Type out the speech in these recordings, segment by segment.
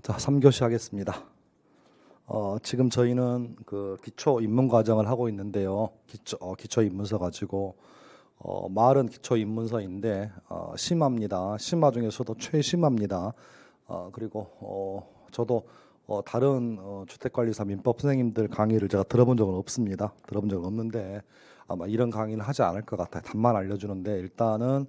자, 3교시 하겠습니다. 지금 저희는 그 기초 입문 과정을 하고 있는데요. 기초 입문서 가지고 말은 기초 입문서인데 심화입니다. 심화 중에서도 최심화입니다. 그리고 저도 다른 주택관리사 민법 선생님들 강의를 제가 들어본 적은 없습니다. 들어본 적은 없는데 아마 이런 강의는 하지 않을 것 같아요. 답만 알려주는데 일단은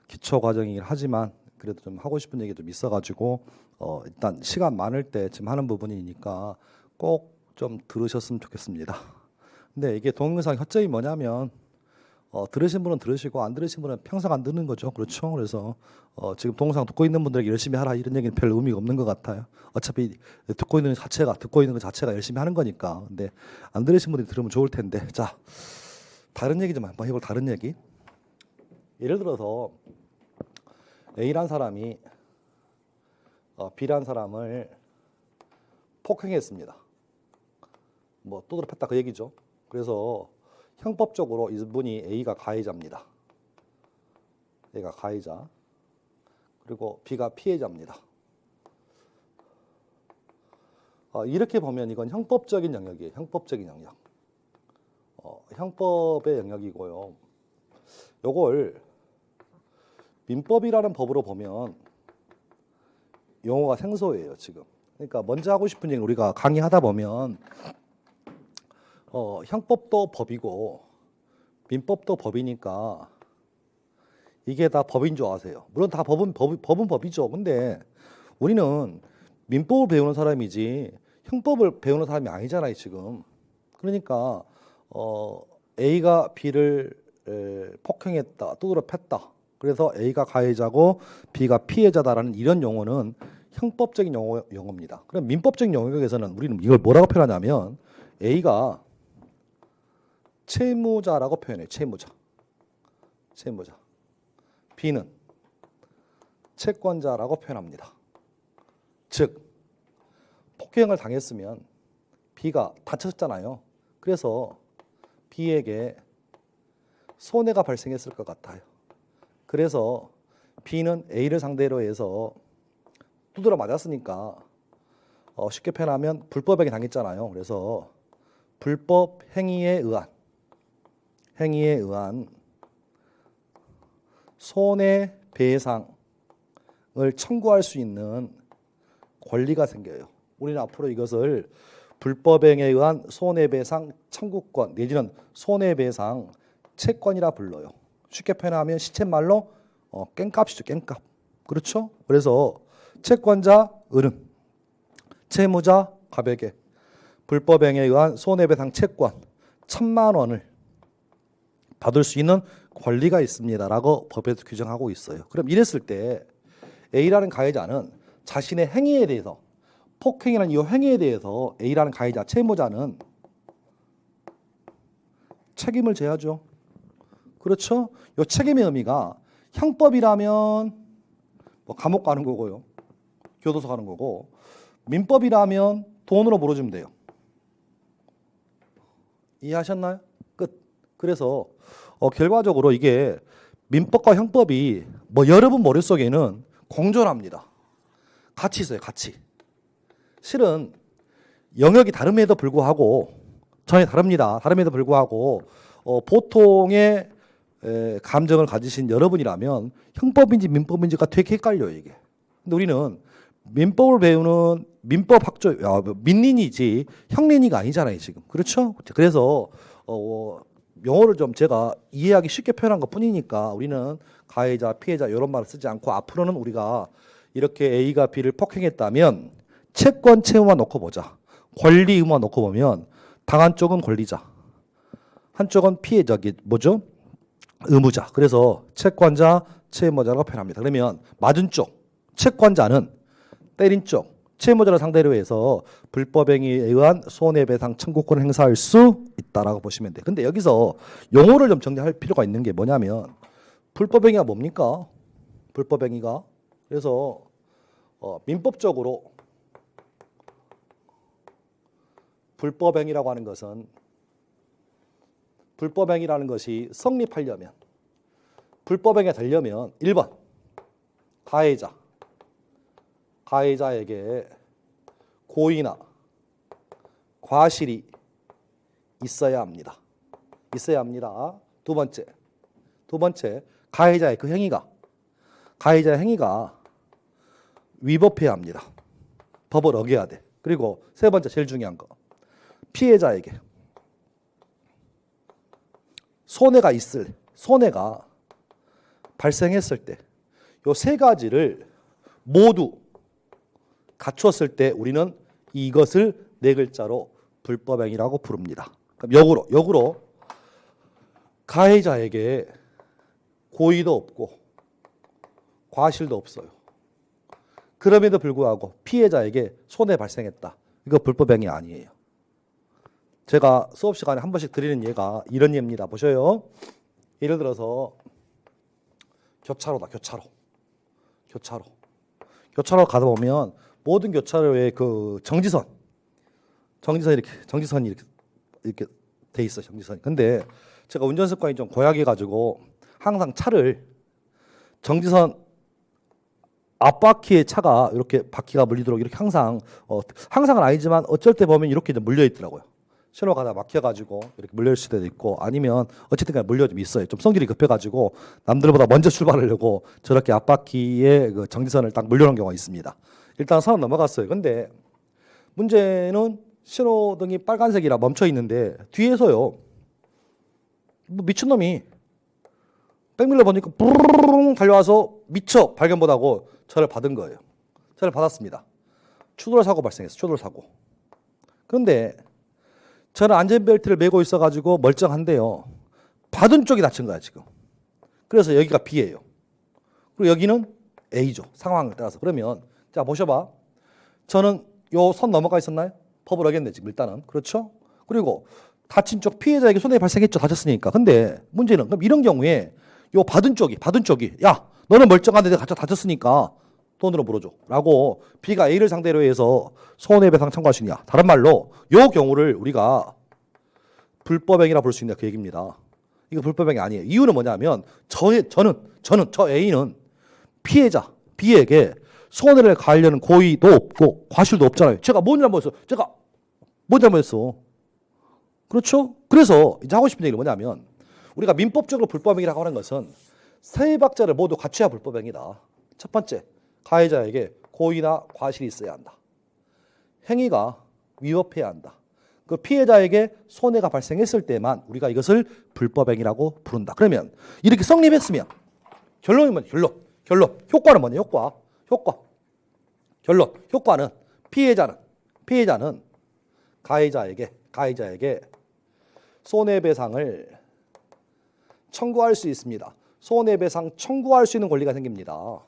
기초 과정이긴 하지만 그래도 좀 하고 싶은 얘기 좀 있어가지고 일단 시간 많을 때 지금 하는 부분이니까 꼭 좀 들으셨으면 좋겠습니다. 근데 이게 동영상 허점이 뭐냐면 들으신 분은 들으시고 안 들으신 분은 평생 안 듣는 거죠. 그렇죠? 그래서 지금 동영상 듣고 있는 분들에게 열심히 하라 이런 얘기는 별 의미가 없는 것 같아요. 어차피 듣고 있는 것 자체가 열심히 하는 거니까. 근데 안 들으신 분들이 들으면 좋을 텐데. 자, 다른 얘기 좀 한번 해볼 다른 얘기. 예를 들어서 A란 사람이 B란 사람을 폭행했습니다. 뭐 두드려 팼다 그 얘기죠. 그래서 형법적으로 이분이 A가 가해자입니다. A가 가해자. 그리고 B가 피해자입니다. 이렇게 보면 이건 형법적인 영역이에요. 형법적인 영역. 형법의 영역이고요. 요걸 민법이라는 법으로 보면 용어가 생소해요, 지금. 그러니까 먼저 하고 싶은 얘기는 우리가 강의하다 보면 형법도 법이고 민법도 법이니까 이게 다 법인 줄 아세요. 물론 다 법은 법이죠. 근데 우리는 민법을 배우는 사람이지 형법을 배우는 사람이 아니잖아요, 지금. 그러니까 A가 B를 폭행했다, 두드려 팼다. 그래서 A가 가해자고 B가 피해자다라는 이런 용어는 형법적인 용어입니다. 그럼 민법적인 영역에서는 우리는 이걸 뭐라고 표현하냐면 A가 채무자라고 표현해요. 채무자. B는 채권자라고 표현합니다. 즉 폭행을 당했으면 B가 다쳤잖아요. 그래서 B에게 손해가 발생했을 것 같아요. 그래서 B는 A를 상대로 해서 두드려 맞았으니까 쉽게 표현하면 불법행위 당했잖아요. 그래서 불법 행위에 의한 손해배상을 청구할 수 있는 권리가 생겨요. 우리는 앞으로 이것을 불법행위에 의한 손해배상 청구권 내지는 손해배상 채권이라 불러요. 쉽게 표현하면 시쳇말로 깽값이죠. 깽값. 그렇죠? 그래서 채권자 은은, 채무자 갑에게 불법행위에 의한 손해배상 채권 1,000만 원을 받을 수 있는 권리가 있습니다라고 법에서 규정하고 있어요. 그럼 이랬을 때 A라는 가해자는 자신의 행위에 대해서 폭행이라는 이 행위에 대해서 A라는 가해자 채무자는 책임을 져야죠. 그렇죠? 이 책임의 의미가 형법이라면 뭐 감옥 가는 거고요. 교도소 가는 거고 민법이라면 돈으로 물어주면 돼요. 이해하셨나요? 끝. 그래서 결과적으로 이게 민법과 형법이 뭐 여러분 머릿속에는 공존합니다. 같이 있어요. 같이. 실은 영역이 다름에도 불구하고 전혀 다릅니다. 다름에도 불구하고 보통의 감정을 가지신 여러분이라면 형법인지 민법인지가 되게 헷갈려요, 이게. 근데 우리는 민법을 배우는 민법 학조 민린이지 형린이가 아니잖아요, 지금. 그렇죠? 그래서 용어를 좀 제가 이해하기 쉽게 표현한 것뿐이니까 우리는 가해자, 피해자 이런 말을 쓰지 않고 앞으로는 우리가 이렇게 A가 B를 폭행했다면 채권 채무만 놓고 보자. 권리 의무만 놓고 보면 당한 쪽은 권리자, 한쪽은 피해자기 뭐죠? 의무자. 그래서 채권자, 채무자라고 표현합니다. 그러면 맞은 쪽, 채권자는 때린 쪽, 채무자를 상대로 해서 불법행위에 의한 손해배상 청구권을 행사할 수 있다라고 보시면 돼요. 근데 여기서 용어를 좀 정리할 필요가 있는 게 뭐냐면 불법행위가 뭡니까? 불법행위가. 그래서 민법적으로 불법행위라고 하는 것은 불법행위라는 것이 성립하려면 불법행위가 되려면 1번 가해자에게 고의나 과실이 있어야 합니다. 있어야 합니다. 두 번째 가해자의 그 행위가 위법해야 합니다. 법을 어겨야 돼. 그리고 세 번째 제일 중요한 거 피해자에게 손해가 발생했을 때 요 세 가지를 모두 갖추었을 때 우리는 이것을 네 글자로 불법행위라고 부릅니다. 그럼 역으로 가해자에게 고의도 없고 과실도 없어요. 그럼에도 불구하고 피해자에게 손해 발생했다. 이거 불법행위 아니에요. 제가 수업 시간에 한 번씩 드리는 예가 이런 예입니다. 보셔요. 예를 들어서 교차로다. 교차로 가다 보면 모든 교차로에 그 정지선이 이렇게 돼 있어. 정지선이. 근데 제가 운전 습관이 좀 고약해 가지고 항상 차를 정지선 앞바퀴에 차가 이렇게 바퀴가 물리도록 이렇게 항상은 아니지만 어쩔 때 보면 이렇게 좀 물려 있더라고요. 신호 가다 막혀가지고 이렇게 물려 있을 때도 있고 아니면 어쨌든 간에 물려 좀 있어요. 좀 성질이 급해가지고 남들보다 먼저 출발하려고 저렇게 앞바퀴에 그 정지선을 딱 물려놓은 경우가 있습니다. 일단 선은 넘어갔어요. 근데 문제는 신호등이 빨간색이라 멈춰 있는데 뒤에서요 뭐 미친놈이 백밀러 보니까 부르릉 달려와서 미처 발견 못하고 저를 받은 거예요. 저를 받았습니다. 추돌 사고 발생했어요. 추돌 사고. 그런데 저는 안전벨트를 메고 있어가지고 멀쩡한데요. 받은 쪽이 다친 거야 지금. 그래서 여기가 B예요. 그리고 여기는 A죠. 상황을 따라서. 그러면 자 보셔봐. 저는 요 선 넘어가 있었나요? 법을 어겼네 지금 일단은. 그렇죠? 그리고 다친 쪽 피해자에게 손해가 발생했죠. 다쳤으니까. 근데 문제는 그럼 이런 경우에 요 받은 쪽이 야 너는 멀쩡한데 내가 다쳤으니까 돈으로 물어줘 라고 B가 A를 상대로 해서 손해배상 청구할 수 있냐. 다른 말로 요 경우를 우리가 불법행위라 볼 수 있냐 그 얘기입니다. 이거 불법행위 아니에요. 이유는 뭐냐면 저 A는 피해자 B에게 손해를 가하려는 고의도 없고 과실도 없잖아요. 제가 뭔 잘못했어. 그렇죠? 그래서 이제 하고 싶은 얘기는 뭐냐면 우리가 민법적으로 불법행위라고 하는 것은 세 박자를 모두 갖춰야 불법행위다. 첫 번째, 가해자에게 고의나 과실이 있어야 한다. 행위가 위법해야 한다. 그 피해자에게 손해가 발생했을 때만 우리가 이것을 불법행위라고 부른다. 그러면 이렇게 성립했으면 결론이 뭐냐? 결론. 효과는 뭐냐? 효과. 결론. 효과는 피해자는 가해자에게 손해배상을 청구할 수 있습니다. 손해배상 청구할 수 있는 권리가 생깁니다.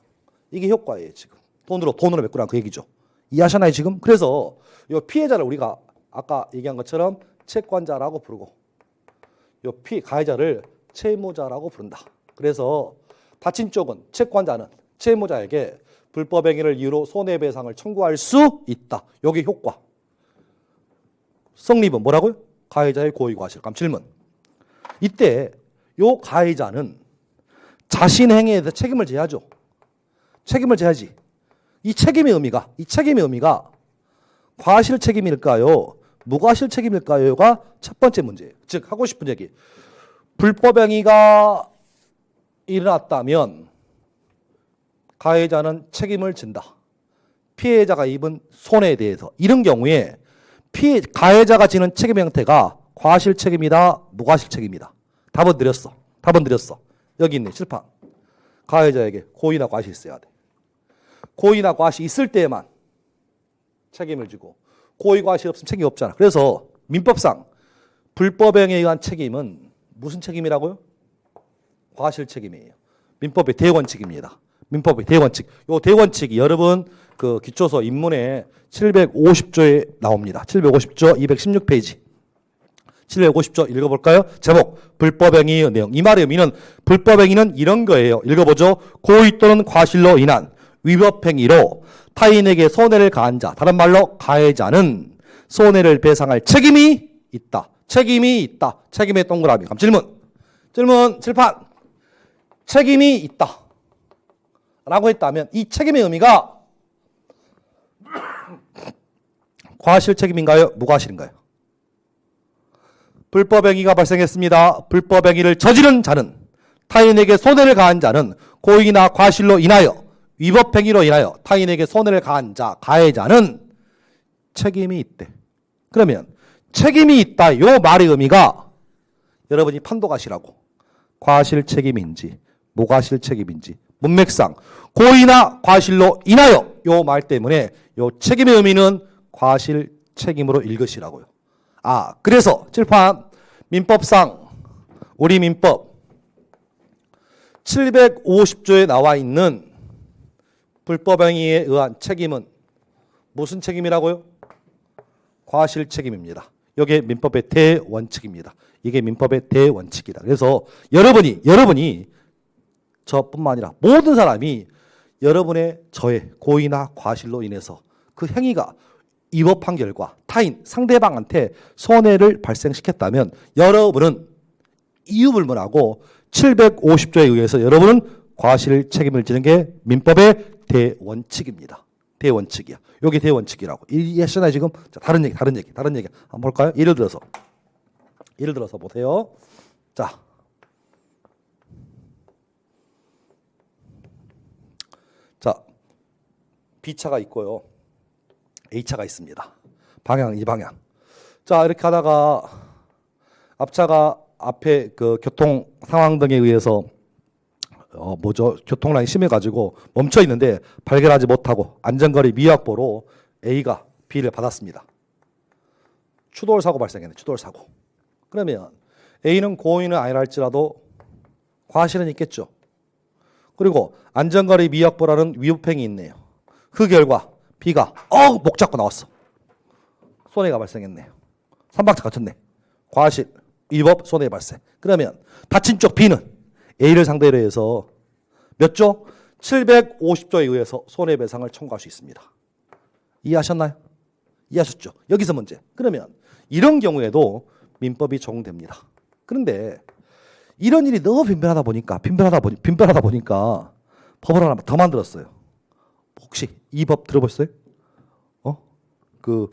이게 효과예요 지금. 돈으로 메꾸라는 그 얘기죠. 이해하셨나요 지금? 그래서 이 피해자를 우리가 아까 얘기한 것처럼 채권자라고 부르고 이 가해자를 채무자라고 부른다. 그래서 다친 쪽은 채권자는 채무자에게 불법행위를 이유로 손해배상을 청구할 수 있다. 여기 효과. 성립은 뭐라고요? 가해자의 고의과실. 그럼 질문. 이때 요 가해자는 자신의 행위에 대해서 책임을 져야죠. 책임을 져야지. 이 책임의 의미가 과실 책임일까요? 무과실 책임일까요?가 첫 번째 문제예요. 즉 하고 싶은 얘기. 불법행위가 일어났다면 가해자는 책임을 진다. 피해자가 입은 손해에 대해서. 이런 경우에 가해자가 지는 책임 형태가 과실 책임이다, 무과실 책임이다. 답은 드렸어. 여기 있네. 칠판. 가해자에게 고의나 과실이 있어야 돼. 고의나 과실이 있을 때에만 책임을 지고 고의 과실이 없으면 책임이 없잖아. 그래서 민법상 불법행위에 의한 책임은 무슨 책임이라고요? 과실 책임이에요. 민법의 대원칙입니다. 민법의 대원칙. 요 대원칙이 여러분 그 기초서 입문에 750조에 나옵니다. 750조 216페이지. 750조 읽어볼까요? 제목 불법행위의 내용. 이 말의 의미는 불법행위는 이런 거예요. 읽어보죠. 고의 또는 과실로 인한 위법행위로 타인에게 손해를 가한 자, 다른 말로 가해자는 손해를 배상할 책임이 있다. 책임의 동그라미. 그럼 질문 칠판. 책임이 있다 라고 했다면 이 책임의 의미가 과실 책임인가요? 무과실인가요? 불법행위가 발생했습니다. 불법행위를 저지른 자는, 타인에게 손해를 가한 자는 고의나 과실로 인하여, 위법행위로 인하여 타인에게 손해를 가한 자, 가해자는 책임이 있대. 그러면 책임이 있다, 요 말의 의미가 여러분이 판도가시라고 과실 책임인지 무과실 책임인지 문맥상 고의나 과실로 인하여 요 말 때문에 요 책임의 의미는 과실 책임으로 읽으시라고요. 아, 그래서 칠판 민법상 우리 민법 750조에 나와 있는 불법행위에 의한 책임은 무슨 책임이라고요? 과실 책임입니다. 이게 민법의 대원칙입니다. 이게 민법의 대원칙이다. 그래서 여러분이 저뿐만 아니라 모든 사람이 여러분의 저의 고의나 과실로 인해서 그 행위가 위법한 결과 타인, 상대방한테 손해를 발생시켰다면 여러분은 이유불문하고 750조에 의해서 여러분은 과실 책임을 지는 게 민법의 대원칙입니다. 대원칙이야. 여기 대원칙이라고. 이해하시나요 지금? 자, 다른 얘기. 한번 볼까요? 예를 들어서 보세요. 자, B차가 있고요. A차가 있습니다. 방향 이 방향. 자, 이렇게 하다가 앞차가 앞에 그 교통 상황 등에 의해서 교통량이 심해가지고 멈춰 있는데 발견하지 못하고 안전거리 미확보로 A가 B를 받았습니다. 추돌 사고 발생했네. 추돌 사고. 그러면 A는 고의는 아니라 할지라도 과실은 있겠죠. 그리고 안전거리 미확보라는 위법행위 있네요. 그 결과 B가 목 잡고 나왔어. 손해가 발생했네요. 3박자 갖췄네. 과실, 위법, 손해 발생. 그러면 다친 쪽 B는 A를 상대로 해서 몇 조? 750조에 의해서 손해배상을 청구할 수 있습니다. 이해하셨나요? 이해하셨죠? 여기서 문제. 그러면 이런 경우에도 민법이 적용됩니다. 그런데 이런 일이 너무 빈번하다 보니까 법을 하나 더 만들었어요. 혹시 이 법 들어보셨어요? 그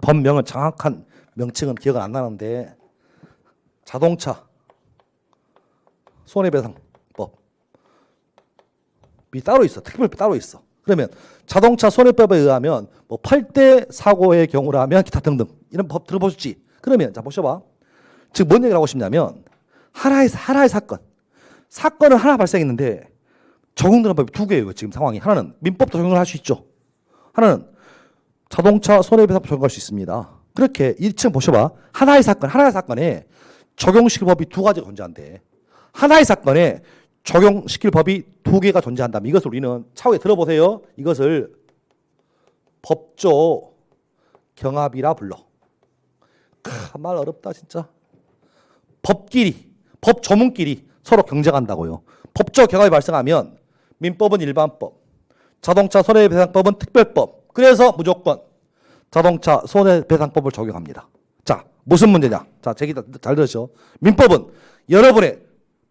법명은 정확한 명칭은 기억은 안 나는데 자동차 손해배상법이 따로 있어. 특별법이 따로 있어. 그러면 자동차 손해법에 의하면 뭐 8대 사고의 경우라면 기타 등등 이런 법 들어보셨지? 그러면 자 보셔봐. 즉 뭔 얘기를 하고 싶냐면 하나의 사건을 하나 발생했는데 적용되는 법이 두 개예요. 지금 상황이. 하나는 민법도 적용을 할 수 있죠. 하나는 자동차 손해배상법 적용할 수 있습니다. 그렇게 1층 보셔봐. 하나의 사건에 적용시킬 법이 두 가지가 존재한대. 하나의 사건에 적용시킬 법이 두 개가 존재한다면 이것을 우리는 차후에 들어보세요. 이것을 법조 경합이라 불러. 말 어렵다 진짜. 법 조문끼리 서로 경쟁한다고요. 법조 경합이 발생하면 민법은 일반법, 자동차 손해배상법은 특별법. 그래서 무조건 자동차 손해배상법을 적용합니다. 자, 무슨 문제냐? 자, 잘 들으시죠. 민법은 여러분의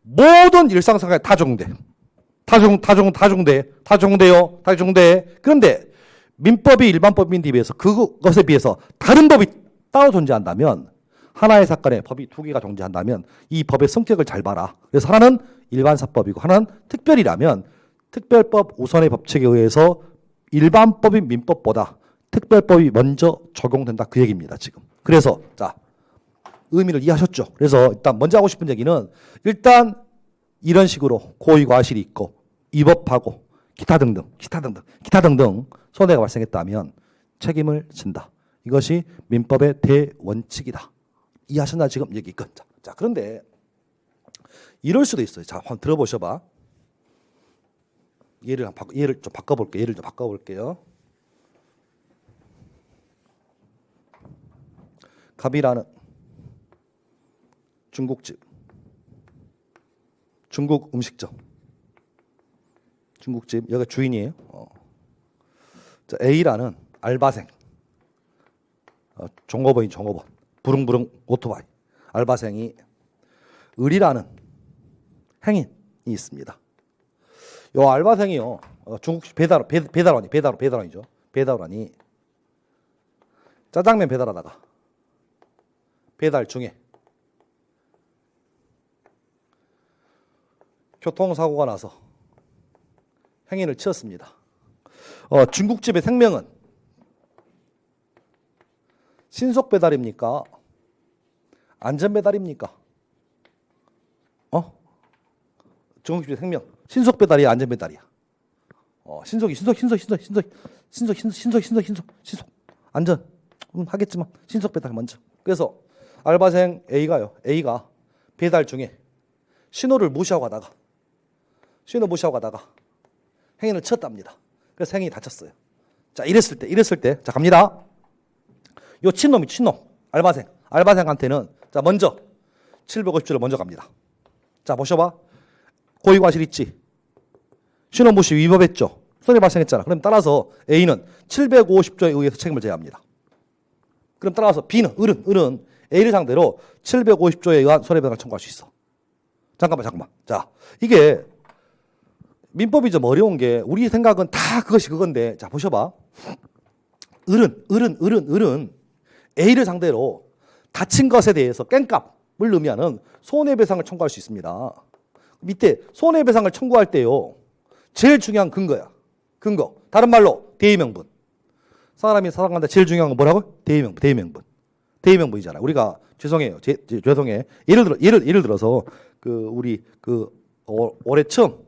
모든 일상생활에 다 적용돼. 다 적용돼요. 그런데 민법이 일반법인에 비해서 그것에 비해서 다른 법이 따로 존재한다면 하나의 사건에 법이 두 개가 존재한다면 이 법의 성격을 잘 봐라. 그래서 하나는 일반사법이고 하나는 특별이라면 특별법 우선의 법칙에 의해서 일반법인 민법보다 특별법이 먼저 적용된다 그 얘기입니다. 지금. 그래서 자 의미를 이해하셨죠? 그래서 일단 먼저 하고 싶은 얘기는 일단 이런 식으로 고의 과실이 있고 위법하고 기타 등등 손해가 발생했다면 책임을 진다. 이것이 민법의 대원칙이다. 이해하셨나 지금 얘기 끝. 자 그런데 이럴 수도 있어요. 자 한번 들어보셔봐. 예를 좀 바꿔볼게요. 갑이라는 중국집, 중국 음식점, 중국집 여기가 주인이에요. 자, A라는 알바생, 종업원, 부릉부릉 오토바이, 알바생이 을이라는 행인이 있습니다. 요 알바생이요. 중국집 배달원이죠. 배달원이 짜장면 배달하다가 배달 중에 교통사고가 나서 행인을 치렀습니다. 중국집의 생명은 신속 배달입니까? 안전 배달입니까? 중국집의 생명 신속 배달이야, 안전 배달이야? 신속 안전 하겠지만 신속 배달 먼저. 그래서 알바생 A가 배달 중에 신호 무시하고 가다가 행인을 쳤답니다. 그래서 행인이 다쳤어요. 자, 이랬을 때 자, 갑니다. 요 친놈 알바생한테는 자, 먼저 750조를 먼저 갑니다. 자, 보셔봐. 고의과실 있지. 신호 무시 위법했죠. 손해 발생했잖아. 그럼 따라서 A는 750조에 의해서 책임을 져야 합니다. 그럼 따라서 B는 을은 A를 상대로 750조에 의한 손해배상을 청구할 수 있어. 잠깐만. 자, 이게 민법이 좀 어려운 게 우리 생각은 다 그것이 그건데, 자, 보셔봐. 을은 A를 상대로 다친 것에 대해서 깽값을 넣으면은 손해배상을 청구할 수 있습니다. 밑에 손해배상을 청구할 때요, 제일 중요한 근거야. 다른 말로 대의명분. 사람이 살아가는데 제일 중요한 건 뭐라고? 대의명분이잖아요. 우리가 죄송해요. 예를 들어서 우리 올해 처음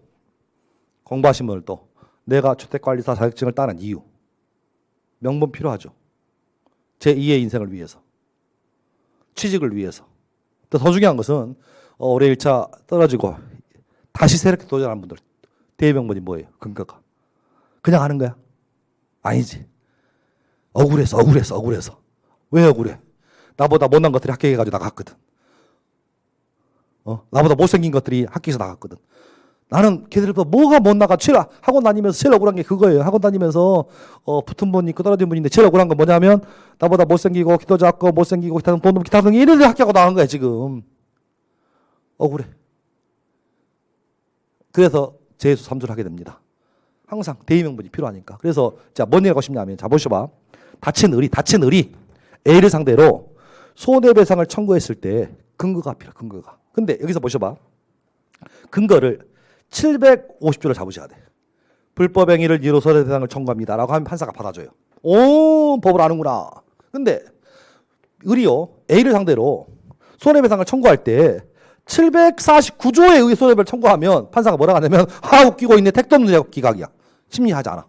공부하신 분을 또 내가 주택관리사 자격증을 따는 이유. 명분 필요하죠. 제2의 인생을 위해서. 취직을 위해서. 또 더 중요한 것은 올해 1차 떨어지고 다시 새롭게 도전하는 분들. 대의명분이 뭐예요? 근거가. 그냥 하는 거야? 아니지. 억울해서. 왜 억울해? 나보다 못난 것들이 합격해가지고 나갔거든. 나보다 못생긴 것들이 학교에서 나갔거든. 나는 걔들보다 뭐가 못 나가? 학원 다니면서 제일 억울한 게 그거예요. 학원 다니면서 붙은 분 있고 떨어진 분 있는데 제일 억울한 건 뭐냐면 나보다 못생기고 키도 작고 못생기고 기타 등 이래들 학교하고 나간 거야 지금. 억울해. 그래서 재수 3주를 하게 됩니다. 항상 대의명분이 필요하니까. 그래서 자, 뭔 얘기하고 싶냐면, 자, 보셔봐. 다친 을이 A를 상대로 손해배상을 청구했을 때 근거가 필요해. 근거가. 근데 여기서 보셔봐. 근거를 750조를 잡으셔야 돼. 불법행위를 이유로 손해배상을 청구합니다라고 하면 판사가 받아줘요. 오, 법을 아는구나. 근데 을이요, A를 상대로 손해배상을 청구할 때 749조에 의해 손해배상을 청구하면 판사가 뭐라고 하냐면, 웃기고 있네, 택도 없는 기각이야. 심리하지 않아.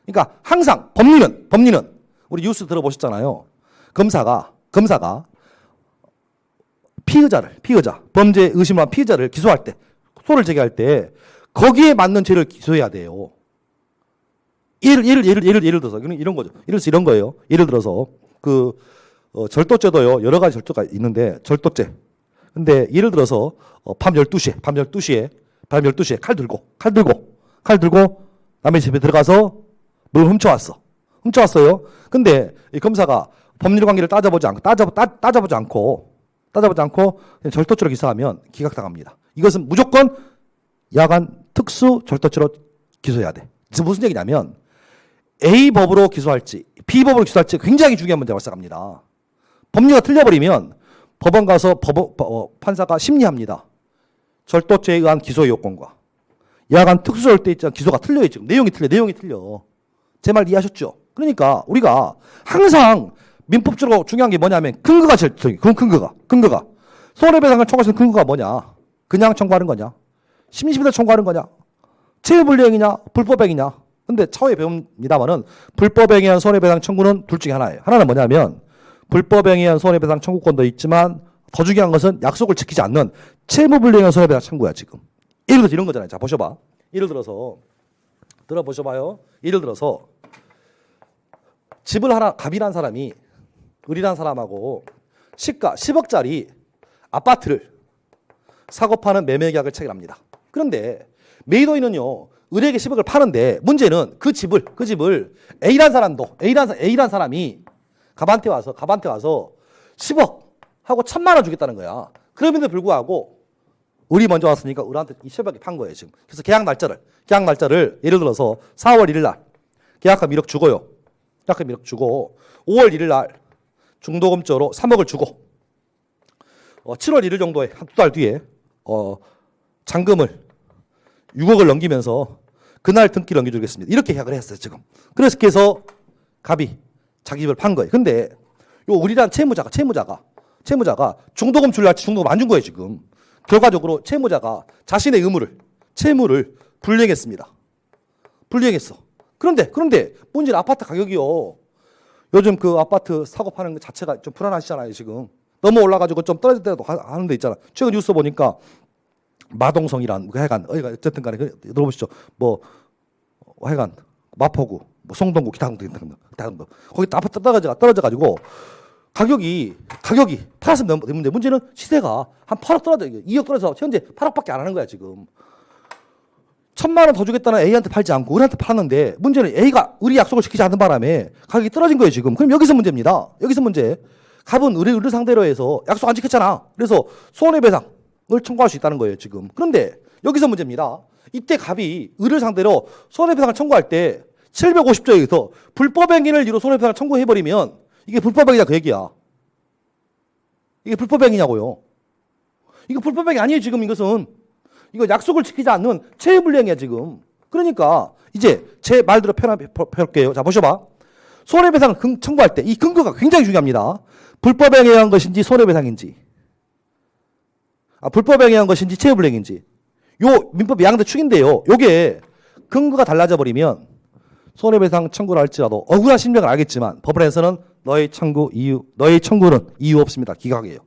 그러니까 항상 법리는 우리 뉴스 들어보셨잖아요. 검사가 피의자 범죄 의심을 한 피의자를 기소할 때, 소를 제기할 때 거기에 맞는 죄를 기소해야 돼요. 예를 들어서 이런 거죠. 이런 거예요. 예를 들어서 절도죄도요, 여러 가지 절도가 있는데, 절도죄. 근데 예를 들어서 밤 12시에 칼 들고 남의 집에 들어가서 뭘 훔쳐왔어요. 근데 이 검사가 법률 관계를 따져보지 않고 그냥 절도죄로 기소하면 기각당합니다. 이것은 무조건 야간 특수 절도죄로 기소해야 돼. 무슨 얘기냐면 A 법으로 기소할지 B 법으로 기소할지 굉장히 중요한 문제가 발생합니다. 법리가 틀려버리면 법원 가서 판사가 심리합니다. 절도죄에 의한 기소의 요건과 야간 특수절도에 있지 않은 기소가 틀려요. 지금 내용이 틀려. 제 말 이해하셨죠? 그러니까 우리가 항상 민법적으로 중요한 게 뭐냐면 근거가 제일 중요해요. 근거가 손해배상을 청구할 수 있는 근거가 뭐냐? 그냥 청구하는 거냐? 심심해서 청구하는 거냐? 체불이행위냐? 불법행위냐? 근데 차후에 배웁니다만은 불법행위에 의한 손해배상 청구는 둘 중에 하나예요. 하나는 뭐냐면 불법행위에 의한 손해배상 청구권도 있지만 더 중요한 것은 약속을 지키지 않는 채무불이행위에 의한 손해배상 청구야 지금. 예를 들어서 이런 거잖아요. 자, 보셔봐. 예를 들어서 들어보셔봐요. 예를 들어서 집을 하나 갑이란 사람이 을이란 사람하고 시가 10억짜리 아파트를 사고 파는 매매 계약을 체결합니다. 그런데 매도인은요, 을에게 10억을 파는데 문제는 그 집을 A란 사람이 갑한테 와서 10억 하고 1,000만 원 주겠다는 거야. 그럼에도 불구하고 을이 먼저 왔으니까 을한테 이 10억이 판 거예요 지금. 그래서 계약 날짜를 예를 들어서 4월 1일 날 계약금 1억 주고요. 계약금 1억 주고 5월 1일 날 중도금조로 3억을 주고 7월 1일 정도에 한 두 달 뒤에 잔금을 6억을 넘기면서 그날 등기를 넘겨주겠습니다. 이렇게 계약을 했어요 지금. 그래서 갑이 자기 집을 판 거예요. 근데 요 우리란 채무자가 중도금 줄라 할지 중도금 안 준 거예요 지금. 결과적으로 채무자가 자신의 채무를 불이행했습니다. 불이행했어. 그런데 문제는 아파트 가격이요. 요즘 그 아파트 사고 파는 것 자체가 좀 불안하시잖아요 지금. 너무 올라가지고 좀 떨어질 때도 하는 데 있잖아. 최근 뉴스 보니까 마동성이란 하여간 어쨌든 간에 들어보시죠. 뭐 하여간 마포구, 뭐 송동구, 기타등도 거기 아파트 떨어져가지고 가격이 팔았으면 되는데 문제는 시세가 한 8억 떨어져 2억 떨어져서 현재 8억밖에 안 하는 거야 지금. 1,000만 원 더 주겠다는 A한테 팔지 않고 우리한테 팔았는데 문제는 A가 우리 약속을 지키지 않는 바람에 가격이 떨어진 거예요 지금. 그럼 여기서 문제입니다. 여기서 문제. 갑은 의뢰 상대로 해서 약속 안 지켰잖아. 그래서 손해배상을 청구할 수 있다는 거예요 지금. 그런데 여기서 문제입니다. 이때 갑이 의뢰 상대로 손해배상을 청구할 때 750조에 의해서 불법행위를 이유로 손해배상을 청구해버리면 이게 불법행위다 그 얘기야. 이게 불법행위냐고요. 이거 불법행위 아니에요 지금. 이것은 이거 약속을 지키지 않는 체불이행이야 지금. 그러니까 이제 제 말대로 펴볼게요. 자 보셔봐. 손해배상을 청구할 때 이 근거가 굉장히 중요합니다. 불법행위에 의한 것인지 손해배상인지, 불법행위에 의한 것인지 체불이행인지. 요 민법 양대 축인데요. 요게 근거가 달라져 버리면 손해배상 청구를 할지라도 억울한 심정을 알겠지만 법원에서는 너의 청구는 이유 없습니다. 기각이에요.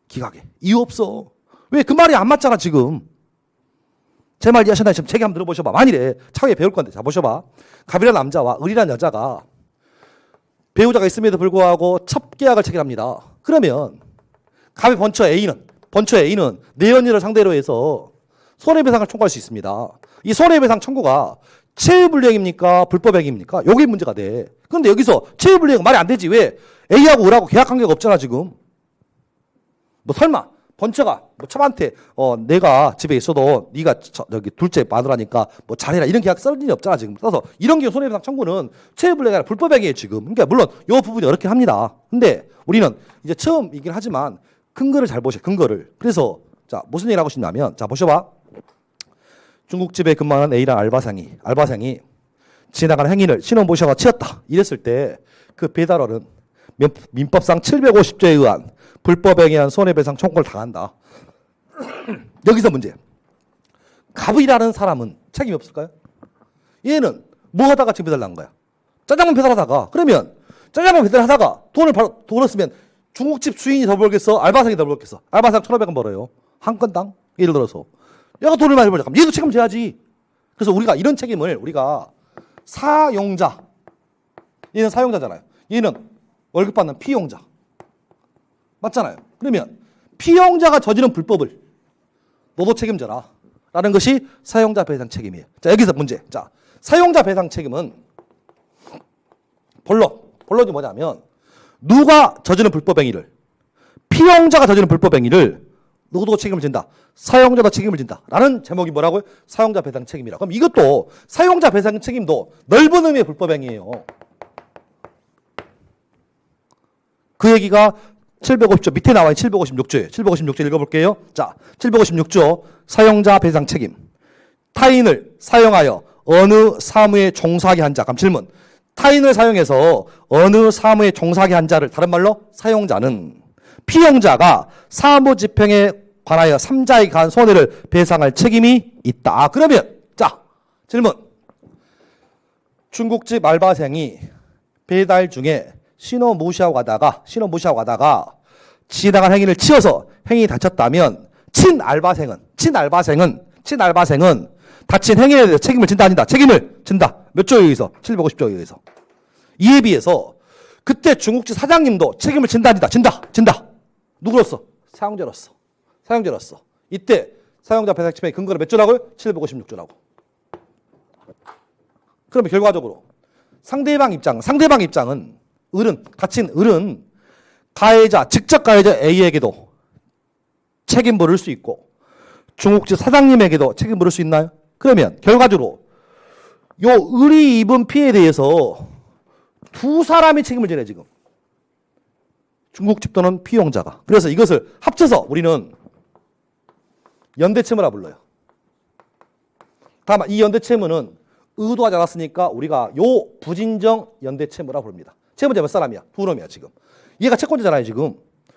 기각해. 이유 없어. 왜? 그 말이 안 맞잖아 지금. 제 말 이해하셨나요? 지금 책임 한번 들어보셔봐. 만일에 차후에 배울 건데. 자 보셔봐. 갑이라는 남자와 을이라는 여자가 배우자가 있음에도 불구하고 첫 계약을 체결합니다. 그러면 갑의 본처 A는 내연녀를 상대로 해서 손해배상을 청구할 수 있습니다. 이 손해배상 청구가 체불이행입니까? 불법행위입니까? 요게 문제가 돼. 그런데 여기서 체불이행 말이 안 되지. 왜? A하고 을하고 계약 관계가 없잖아 지금. 뭐 설마 번처가 뭐 첩한테 내가 집에 있어도 네가 저기 둘째 마누라니까 뭐 잘해라 이런 계약 쓸 일이 없잖아 지금. 따라서 이런 경우 손해배상 청구는 체불이행이 아니라 불법행위예요 지금. 그러니까 물론 이 부분이 어렵긴 합니다. 근데 우리는 이제 처음 이긴 하지만 근거를 잘 보셔. 근거를. 그래서 자 무슨 얘기를 하고 싶냐면 자 보셔봐. 중국집에 근무하는 A라는 알바생이 지나가는 행위를 신원 모셔가 치었다 이랬을 때 그 배달원은 민법상 750조에 의한 불법행위에 의한 손해배상 청구를 당한다. 여기서 문제. 갑이라는 사람은 책임이 없을까요? 얘는 뭐 하다가 지금 배달난 거야? 짜장면 배달하다가. 그러면 짜장면 배달하다가 돈을 벌었으면 중국집 주인이 더 벌겠어? 알바생이 더 벌겠어? 알바생 1,500원 벌어요. 한 건당? 예를 들어서. 얘가 돈을 많이 벌자. 얘도 책임 져야지. 그래서 우리가 이런 책임을 우리가 사용자. 얘는 사용자잖아요. 얘는 월급 받는 피용자. 맞잖아요. 그러면 피용자가 저지른 불법을 너도 책임져라. 라는 것이 사용자 배상 책임이에요. 자, 여기서 문제. 자, 사용자 배상 책임은 본론이 뭐냐면 누가 저지른 불법행위를 피용자가 저지른 불법행위를 누구도 책임을 진다. 사용자도 책임을 진다. 라는 제목이 뭐라고요? 사용자 배상 책임이라. 그럼 이것도 사용자 배상 책임도 넓은 의미의 불법행위예요. 그 얘기가 750조 밑에 나와 있는 756조예요. 756조 읽어볼게요. 자, 756조 사용자 배상 책임. 타인을 사용하여 어느 사무에 종사하게 한 자. 그럼 질문. 타인을 사용해서 어느 사무에 종사하게 한 자를 다른 말로 사용자는 피용자가 사무 집행에 관하여 3자에 관한 손해를 배상할 책임이 있다. 그러면 자 질문. 중국집 알바생이 배달 중에 신호 무시하고 가다가 지나간 행위를 치어서 행위 다쳤다면 친알바생은 다친 행위에 대해서 책임을 진다 아니다. 책임을 진다. 몇 조에 의해서? 750조에 의해서. 이에 비해서 그때 중국집 사장님도 책임을 진다 아니다. 진다. 누구로서? 사용자로서. 이때 사용자 배상 책임의 근거를 몇 조라고요? 756조라고. 그러면 결과적으로 상대방 입장은 갇힌 을은 직접 가해자 A에게도 책임 물을 수 있고 중국집 사장님에게도 책임 물을 수 있나요? 그러면 결과적으로 요 을이 입은 피해에 대해서 두 사람이 책임을 지네 지금. 중국집 또는 피용자가. 그래서 이것을 합쳐서 우리는 연대채무라 불러요. 다만 이 연대채무는 의도하지 않았으니까 우리가 요 부진정 연대채무라 부릅니다. 채무자 몇 사람이야? 두 놈이야 지금. 얘가 채권자잖아요 지금.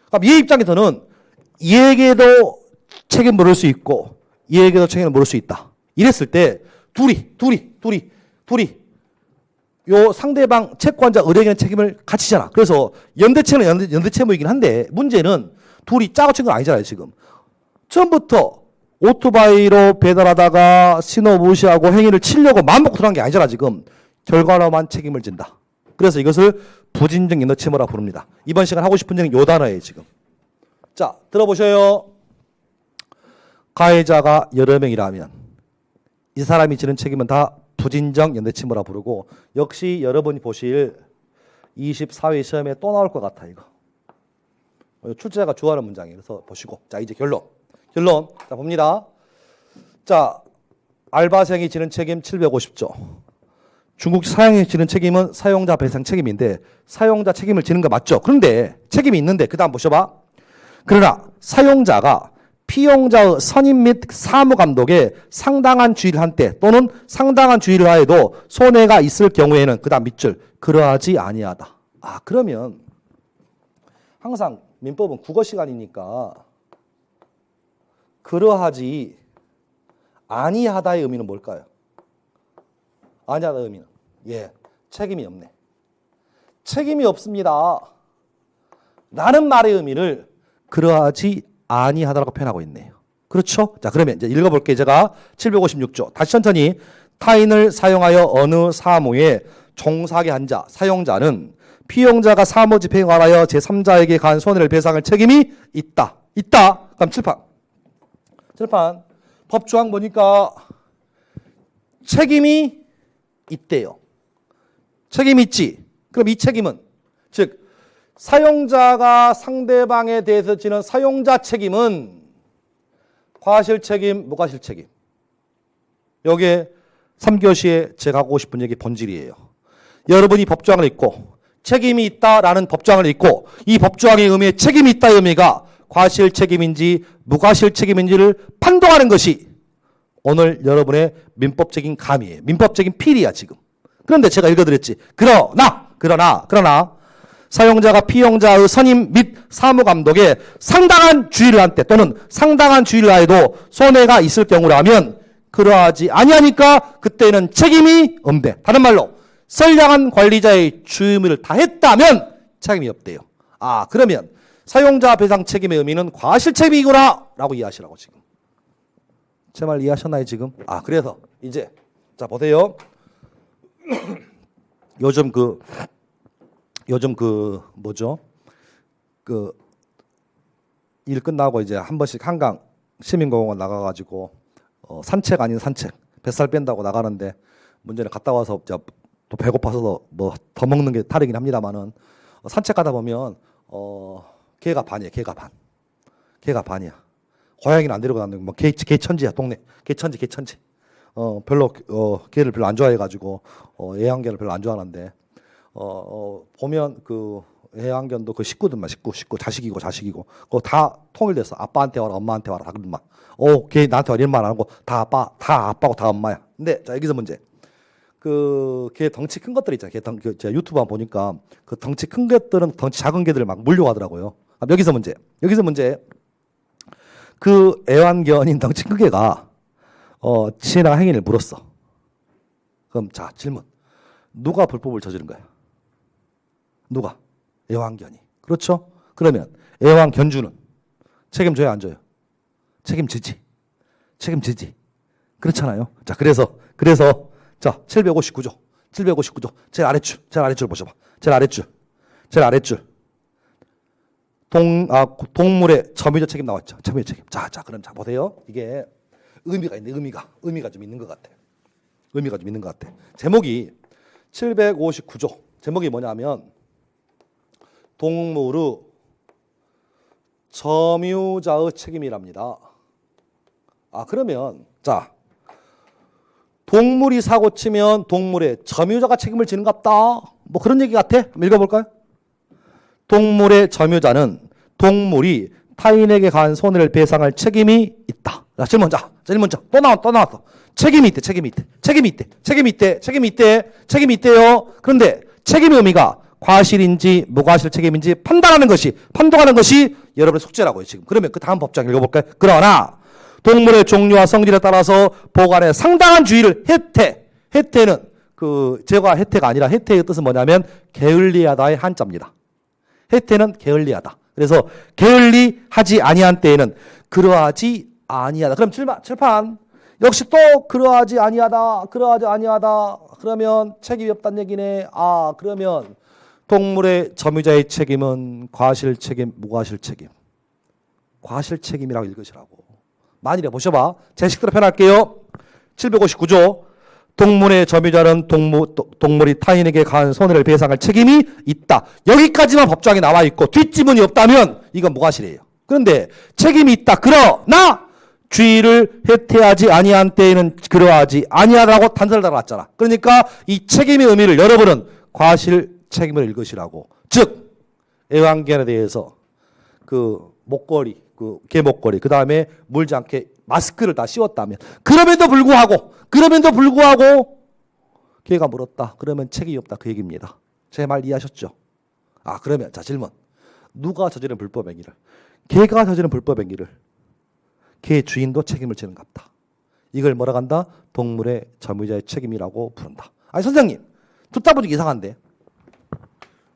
그럼 얘 입장에서는 얘에게도 책임 물을 수 있고 얘에게도 책임을 물을 수 있다. 이랬을 때 둘이 요 상대방 채권자 의뢰인의 책임을 같이 지잖아. 그래서 연대채무는 연대채무이긴 한데 문제는 둘이 짜고 친 건 아니잖아요 지금. 처음부터 오토바이로 배달하다가 신호 무시하고 행위를 치려고 마음먹고 들어간 게 아니잖아 지금. 결과로만 책임을 진다. 그래서 이것을 부진정 연대채무라 부릅니다. 이번 시간 하고 싶은 얘기는 요 단어예요 지금. 자 들어보셔요. 가해자가 여러 명이라면 이 사람이 지는 책임은 다 부진정 연대채무라 부르고 역시 여러분이 보실 24회 시험에 또 나올 것 같아 이거. 출제자가 좋아하는 문장이에요. 그래서 보시고 자 이제 결론 자 봅니다. 자 알바생이 지는 책임 750조. 중국 사용이 지는 책임은 사용자 배상 책임인데 사용자 책임을 지는 거 맞죠? 그런데 책임이 있는데 그 다음 보셔봐. 그러나 사용자가 피용자의 선임 및 사무감독에 상당한 주의를 한 때 또는 상당한 주의를 하여도 손해가 있을 경우에는 그 다음 밑줄 그러하지 아니하다. 아 그러면 항상 민법은 국어 시간이니까 그러하지 아니하다의 의미는 뭘까요? 아니하다의 의미는 책임이 없네. 책임이 없습니다. 라는 말의 의미를 그러하지 아니하다라고 표현하고 있네요. 그렇죠? 자 그러면 이제 읽어볼게요. 제가 756조 다시 천천히 타인을 사용하여 어느 사무에 종사하게 한 자 사용자는 피용자가 사무 집행에 관하여 제3자에게 간 손해를 배상할 책임이 있다. 그럼 칠판 법조항 보니까 책임이 있대요. 책임이 있지. 그럼 이 책임은 즉 사용자가 상대방에 대해서 지는 사용자 책임은 과실책임, 무과실책임. 여기에 3교시에 제가 하고 싶은 얘기 본질이에요. 여러분이 법조항을 읽고 책임이 있다라는 법조항을 읽고 이 법조항의 의미에 책임이 있다의 의미가 과실책임인지 무과실책임인지를 판독하는 것이 오늘 여러분의 민법적인 감이에요. 민법적인 필이야 지금. 그런데 제가 읽어드렸지. 그러나 사용자가 피용자의 선임 및 사무감독에 상당한 주의를 한 때 또는 상당한 주의를 하여도 손해가 있을 경우라면 그러하지 아니하니까 그때는 책임이 없대. 다른 말로 선량한 관리자의 주의를 다했다면 책임이 없대요. 아 그러면 사용자 배상 책임의 의미는 과실책임이구나 라고 이해하시라고 지금. 제 말 이해하셨나요 지금? 아 그래서 이제 자 보세요. 요즘 뭐죠? 일 끝나고 이제 한 번씩 한강 시민공원 나가가지고 산책 아닌 산책 뱃살 뺀다고 나가는데 문제는 갔다 와서 또 배고파서 뭐 더 먹는 게 탈이긴 합니다만은 산책 가다 보면 개가 반이야. 개가 반이야. 고양이는 안 데리고 다니는 뭐 개천지야 동네. 개천지. 별로 개를 별로 안 좋아해가지고 애완견을 별로 안 좋아하는데 보면 그 애완견도 그 식구들만 식구 자식이고 그거 다 통일돼서 아빠한테 와라 엄마한테 와라 다 그런 말. 걔 나한테 와 이런 말 안 하고 다 아빠고 다 엄마야. 근데 자 여기서 문제. 걔 덩치 큰 것들 있잖아요. 제가 유튜브 한번 보니까 그 덩치 큰 것들은 덩치 작은 개들을 막 물려가더라고요. 여기서 문제. 그 애완견인 덩치 큰 개가 지나간 행위를 물었어. 그럼 자 질문. 누가 불법을 저지른 거야? 누가? 애완견이. 그렇죠? 그러면 애완견주는 책임져야 안 져요? 책임지지. 그렇잖아요. 자 그래서 자 759조 제일 아랫줄 보셔봐. 제일 아랫줄 동물의 점유적 책임 나왔죠. 점유적 책임. 자 그럼 자 보세요. 이게 의미가 있네. 의미가 좀 있는 것 같아. 제목이 759조. 제목이 뭐냐면 동물의 점유자의 책임이랍니다. 그러면 자 동물이 사고 치면 동물의 점유자가 책임을 지는갑다. 뭐 그런 얘기 같아. 한번 읽어볼까요? 동물의 점유자는 동물이 타인에게 가한 손해를 배상할 책임이 있다. 자, 질문 또 나왔어. 책임이 있대. 책임이 있대요. 그런데 책임의 의미가 과실인지 무과실 책임인지 판단하는 것이 여러분의 숙제라고요, 지금. 그러면 그 다음 법정 읽어볼까요? 그러나 동물의 종류와 성질에 따라서 보관에 상당한 주의를 혜태는 그 제과 혜태가 아니라 혜태의 뜻은 뭐냐면 게을리하다의 한자입니다. 혜태는 게을리하다. 그래서 게을리하지 아니한 때에는 그러하지 아니하다. 그럼 칠판 역시 또 그러하지 아니하다. 그러면 책임이 없다는 얘기네. 그러면 동물의 점유자의 책임은 과실 책임, 무과실 책임. 과실 책임이라고 읽으시라고. 만일에 보셔봐. 제 식대로 표현할게요. 759조. 동물의 점유자는 동물이 타인에게 가한 손해를 배상할 책임이 있다. 여기까지만 법정에 나와 있고 뒷지문이 없다면 이건 무과실이에요. 그런데 책임이 있다. 그러나 주의를 혜태하지 아니한 때에는 그러하지 아니하다고 단서를 달아놨잖아. 그러니까 이 책임의 의미를 여러분은 과실 책임을 읽으시라고. 즉 애완견에 대해서 그 목걸이, 그 개목걸이, 그 다음에 물지 않게 마스크를 다 씌웠다면 그럼에도 불구하고 걔가 물었다. 그러면 책임이 없다. 그 얘기입니다. 제 말 이해하셨죠? 그러면 자 질문. 누가 저지른 불법 행위를? 걔가 저지른 불법 행위를 걔 주인도 책임을 지는갑다. 이걸 뭐라 한다? 동물의 점유자의 책임이라고 부른다. 아니 선생님, 듣다 보니까 이상한데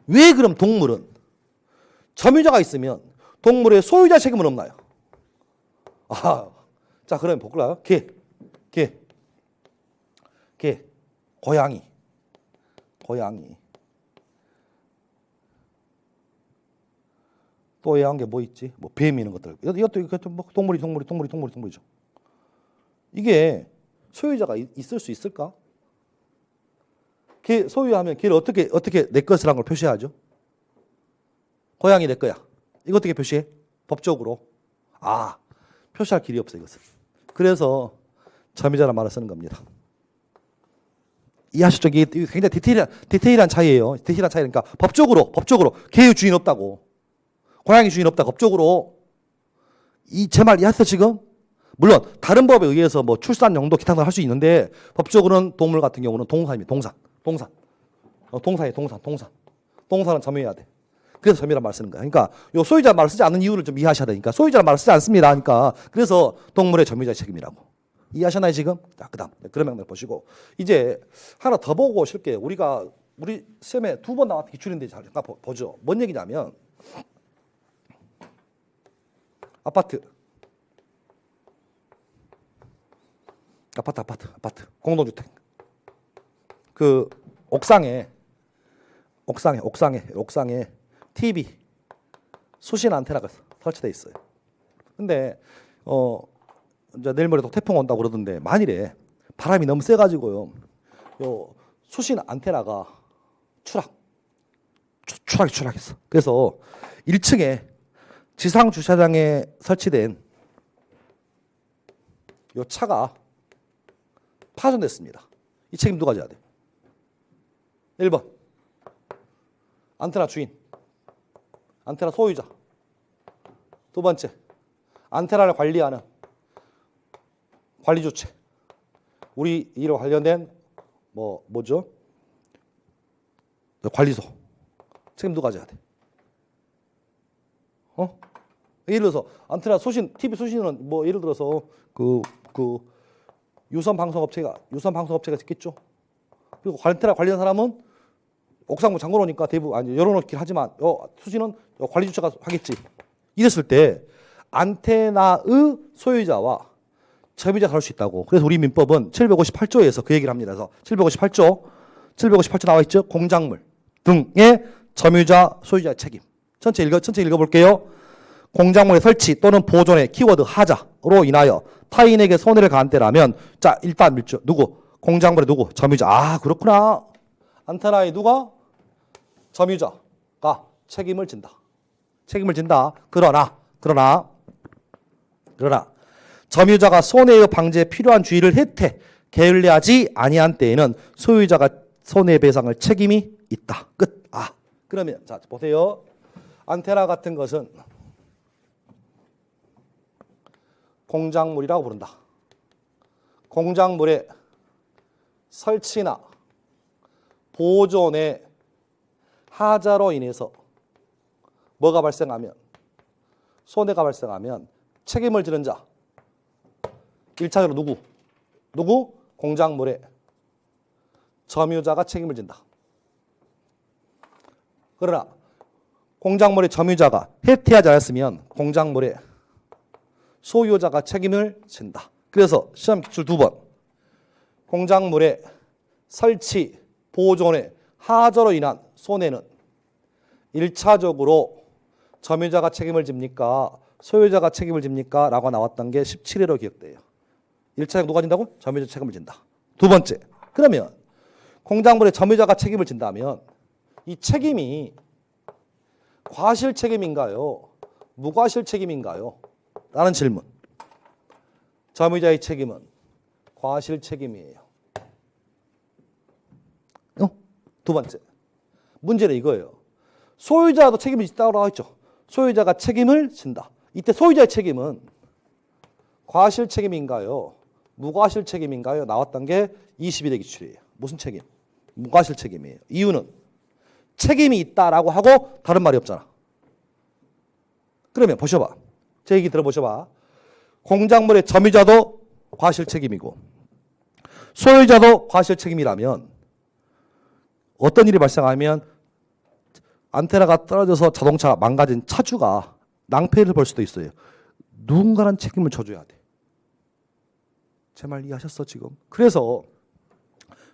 왜 그럼 동물은 점유자가 있으면 동물의 소유자 책임은 없나요? 자 그러면 볼까요? 개, 고양이. 또 애완 게 뭐 있지? 뭐 뱀 이런 것들. 이것도 뭐 동물이죠. 이게 소유자가 있을 수 있을까? 걔 소유하면 걔를 어떻게 내 것이라는 걸 표시하죠? 고양이 내 거야. 이거 어떻게 표시해? 법적으로. 표시할 길이 없어 이것은. 그래서 점유자라는 말을 쓰는 겁니다. 이해하셨죠? 이게 굉장히 디테일한 차이예요. 디테일한 차이니까 법적으로 개의 주인 없다고. 고양이 주인 없다. 법적으로. 제 말 이해하셨어 지금? 물론 다른 법에 의해서 뭐 출산 용도 기타 등을 할 수 있는데 법적으로는 동물 같은 경우는 동산입니다. 동산은 점유해야 돼. 그래서 점유란 말을 쓰는 거야. 그러니까 요 소유자 말을 쓰지 않는 이유를 좀 이해하셔야 되니까 소유자란 말을 쓰지 않습니다. 그러니까 그래서 동물의 점유자의 책임이라고. 이해하셨나요 지금? 자, 그다음 그런 맥락 보시고 이제 하나 더 보고 오실게요. 우리 시험에 2번 나왔던 기출인데 잠깐 보죠. 뭔 얘기냐면 아파트 공동주택 그 옥상에 TV 수신 안테나가 설치돼 있어요. 근데 이제 내일 모레 또 태풍 온다고 그러던데 만일에 바람이 너무 세가지고요, 요 수신 안테나가 추락했어. 그래서 1층에 지상 주차장에 설치된 요 차가 파손됐습니다. 이 책임 누가 져야 돼? 1번 안테나 주인, 안테나 소유자. 2번째 안테나를 관리하는 관리주체. 우리 이로 관련된 뭐죠? 관리소. 책임 누가 져야 돼? 예를 들어서 안테나 수신, TV 수신은 뭐 예를 들어서 그 유선 방송업체가 짓겠죠. 그리고 안테나 관리하는 사람은 옥상문 잠궈놓으니까 대부분 열어놓긴 하지만 수신은 관리주체가 하겠지. 이랬을 때 안테나의 소유자와 점유자가 다를 수 있다고. 그래서 우리 민법은 758조에서 그 얘기를 합니다. 그래서 758조 나와 있죠. 공작물 등의 점유자 소유자의 책임. 전체 읽어볼게요. 공작물의 설치 또는 보존의 키워드 하자로 인하여 타인에게 손해를 가한 때라면, 자 일단 밀죠. 누구? 공작물의 누구? 점유자. 그렇구나. 안테나의 누가? 점유자가 책임을 진다. 그러나 점유자가 손해의 방지에 필요한 주의를 게을리하지 아니한 때에는 소유자가 손해배상을 책임이 있다. 끝. 그러면 자 보세요. 안테나 같은 것은 공작물이라고 부른다. 공작물의 설치나 보존의 하자로 인해서 뭐가 발생하면, 손해가 발생하면 책임을 지는 자, 1차적으로 누구? 공작물의 점유자가 책임을 진다. 그러나 공작물의 점유자가 해태하지 않았으면 공작물의 소유자가 책임을 진다. 그래서 시험 기출 2번, 공작물의 설치, 보존의 하자로 인한 손해는 1차적으로 점유자가 책임을 집니까? 소유자가 책임을 집니까? 라고 나왔던 게 17회로 기억돼요. 1차적으로 누가 진다고? 점유자 책임을 진다. 두 번째, 그러면 공작물의 점유자가 책임을 진다면 이 책임이 과실 책임인가요? 무과실 책임인가요? 라는 질문. 점유자의 책임은 과실 책임이에요. 두 번째, 문제는 이거예요. 소유자도 책임을 짓다고 하죠. 소유자가 책임을 진다. 이때 소유자의 책임은 과실 책임인가요? 무과실 책임인가요? 나왔던 게 22대 기출이에요. 무슨 책임? 무과실 책임이에요. 이유는 책임이 있다라고 하고 다른 말이 없잖아. 그러면 보셔봐. 제 얘기 들어보셔봐. 공작물의 점유자도 과실 책임이고 소유자도 과실 책임이라면 어떤 일이 발생하면 안테나가 떨어져서 자동차가 망가진 차주가 낭패를 볼 수도 있어요. 누군가는 책임을 져줘야 돼. 제 말 이해하셨어 지금? 그래서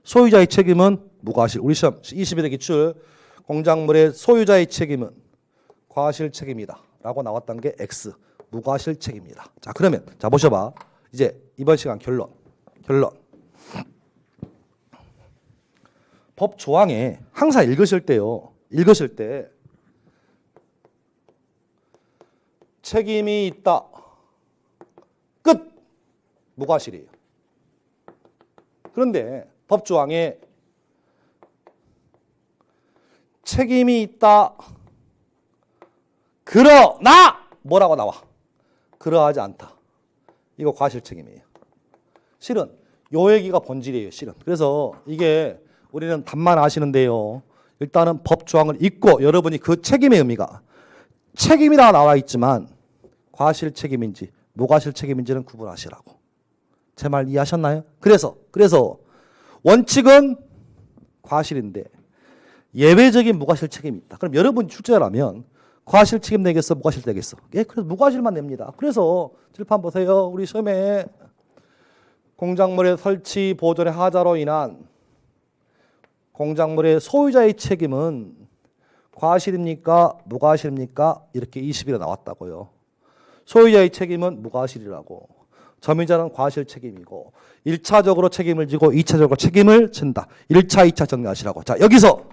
소유자의 책임은 무과실. 우리 시험 21회 기출 공작물의 소유자의 책임은 과실 책임이다 라고 나왔던 게 X, 무과실 책임이다. 자 그러면 자 보셔봐. 이제 이번 시간 결론. 법 조항에 항상 읽으실 때 책임이 있다. 끝. 무과실이에요. 그런데 법 조항에 책임이 있다. 그러나 뭐라고 나와? 그러하지 않다. 이거 과실 책임이에요. 실은 요 얘기가 본질이에요. 실은. 그래서 이게 우리는 답만 아시는데요. 일단은 법 조항을 읽고 여러분이 그 책임의 의미가 책임이라 나와 있지만 과실 책임인지 무과실 책임인지는 구분하시라고. 제 말 이해하셨나요? 그래서 원칙은 과실인데 예외적인 무과실 책임이 있다. 그럼 여러분 출제자라면 과실 책임 내겠어? 무과실 내겠어? 예, 그래서 무과실만 냅니다. 그래서 칠판 보세요. 우리 시험에 공작물의 설치 보존의 하자로 인한 공작물의 소유자의 책임은 과실입니까? 무과실입니까? 이렇게 20일에 나왔다고요. 소유자의 책임은 무과실이라고. 점유자는 과실 책임이고 1차적으로 책임을 지고 2차적으로 책임을 진다. 1차, 2차 정리하시라고. 자 여기서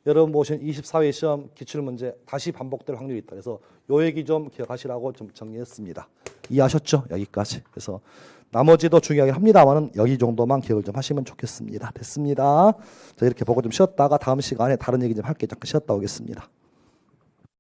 여러분 보신 24회 시험 기출문제 다시 반복될 확률이 있다. 그래서 요 얘기 좀 기억하시라고 좀 정리했습니다. 이해하셨죠? 여기까지. 그래서 나머지도 중요하게 합니다만은 여기 정도만 기억을 좀 하시면 좋겠습니다. 됐습니다. 자 이렇게 보고 좀 쉬었다가 다음 시간에 다른 얘기 좀 할게요. 잠깐 쉬었다 오겠습니다.